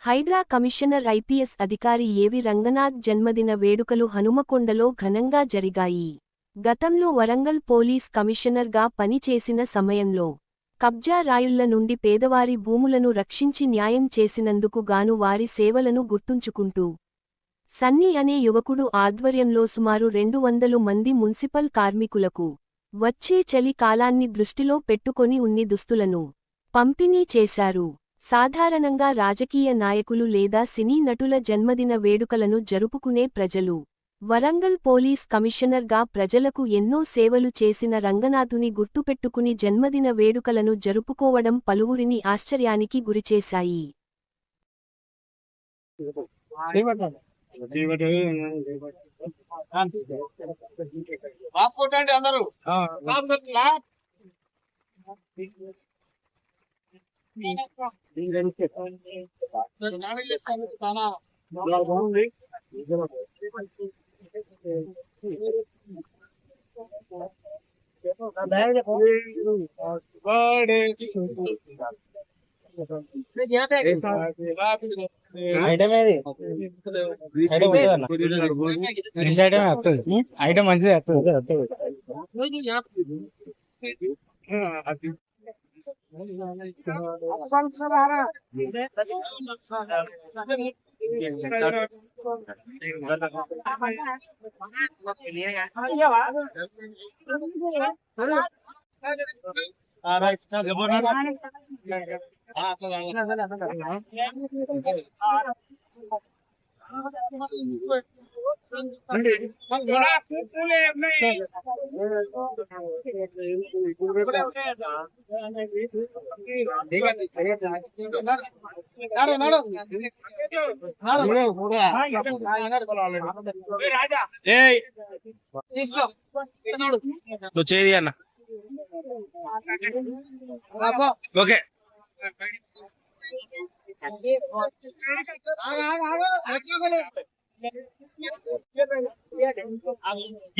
Hydraa commissioner IPS అధికారి ఏవి రంగనాథ్ జన్మదిన వేడుకలు హనుమకొండలో ఘనంగా జరిగాయి. గతంలో వరంగల్ పోలీస్ కమిషనర్గా పనిచేసిన సమయంలో కబ్జా రాయుళ్ల నుండి పేదవారి భూములను రక్షించి న్యాయం చేసినందుకు గాను వారి సేవలను గుర్తుంచుకుంటూ సన్నీ అనే యువకుడు ఆధ్వర్యంలో సుమారు 200 మంది మున్సిపల్ కార్మికులకు వచ్చే చలి కాలాన్ని దృష్టిలో పెట్టుకొని ఉన్ని దుస్తులను పంపిణీ చేశారు. సాధారణంగా రాజకీయ నాయకులు లేదా సినీ నటుల జన్మదిన వేడుకలను జరుపుకునే ప్రజలు వరంగల్ పోలీస్ కమిషనర్గా ప్రజలకు ఎన్నో సేవలు చేసిన రంగనాథుని గుర్తుపెట్టుకుని జన్మదిన వేడుకలను జరుపుకోవడం పలువురిని ఆశ్చర్యానికి గురిచేశాయి. ఐటమ్ మంచిది చేది అన్న. ఓకే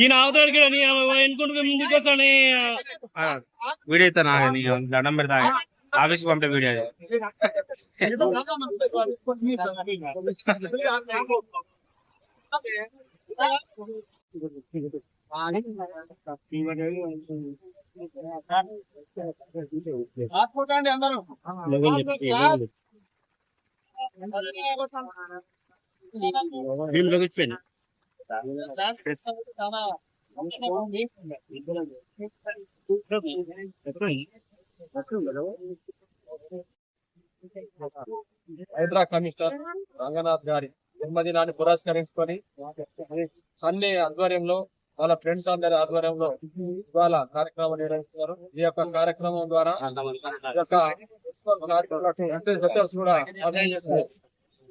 ఈయన అవతలకి ఎన్నుకుంటు ముందుకు వస్తాను వీడియో ఇస్తాను. దండం పెడతా ఆఫీస్ పంపే వీడియో. అందరూ హైడ్రా కమిషనర్ రంగనాథ్ గారి జన్మదినాన్ని పురస్కరించుకొని సన్నీ ఆధ్వర్యంలో వాళ్ళ ఫ్రెండ్స్ అందరి ఆధ్వర్యంలో ఇవాళ కార్యక్రమం నిర్వహిస్తున్నారు. ఈ యొక్క కార్యక్రమం ద్వారా కూడా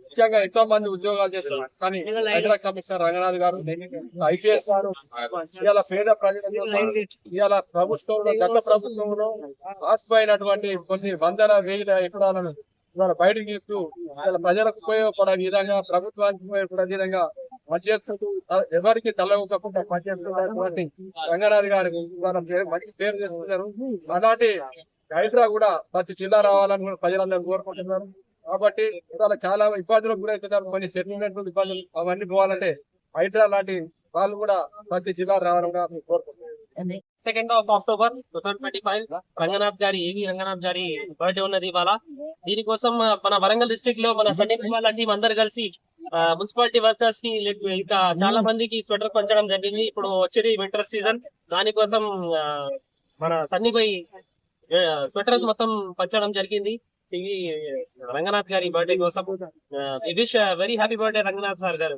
ముఖ్యంగా ఎంతో మంది ఉద్యోగాలు చేస్తున్నారు. కానీ హైడ్రా కమిషనర్ రంగనాథ్ గారు ఐపీఎస్ గారు ఇవాళ పేద ప్రజలకు ఇవాళ ప్రభుత్వంలో గత ప్రభుత్వంలో ఆసిపోయినటువంటి కొన్ని వందల వేల ఎకరాలను ఇవాళ బయటకు తీస్తూ ఇవాళ ప్రజలకు ఉపయోగపడే విధంగా ప్రభుత్వానికి ఉపయోగపడే విధంగా పనిచేస్తూ ఎవరికి తలవకుండా పనిచేస్తున్నటువంటి రంగనాథ్ గారు ఇవాళ మంచి పేరు చేస్తున్నారు. అలాంటి హైడ్రా కూడా ప్రతి జిల్లా రావాలని కూడా ప్రజలందరూ కోరుకుంటున్నారు. కాబట్టి ఇవాళ చాలా ఇబ్బందులకు గురవుతున్నారు. కొన్ని సెటిల్మెంట్ ఇబ్బందులు అవన్నీ పోవాలంటే హైడ్రా లాంటి వాళ్ళు కూడా ప్రతి జిల్లా రావాలని కోరుకుంటున్నారు. 2nd of October 2025 రంగనాథ్ గారి ఏవి రంగనాథ్ గారి బర్త్డే ఉన్నది ఇవాళ. దీనికోసం మన వరంగల్ డిస్ట్రిక్ట్ లో మన సన్నీ టీం అందరు కలిసి మున్సిపాలిటీ వర్కర్స్ కి ఇంకా చాలా మందికి స్వెటర్ పంచడం జరిగింది. ఇప్పుడు వచ్చేది వింటర్ సీజన్, దానికోసం మన సన్నీ స్వెటర్స్ మొత్తం పంచడం జరిగింది. రంగనాథ్ గారి బర్త్డే కోసం wish very happy birthday Ranganath sir గారు.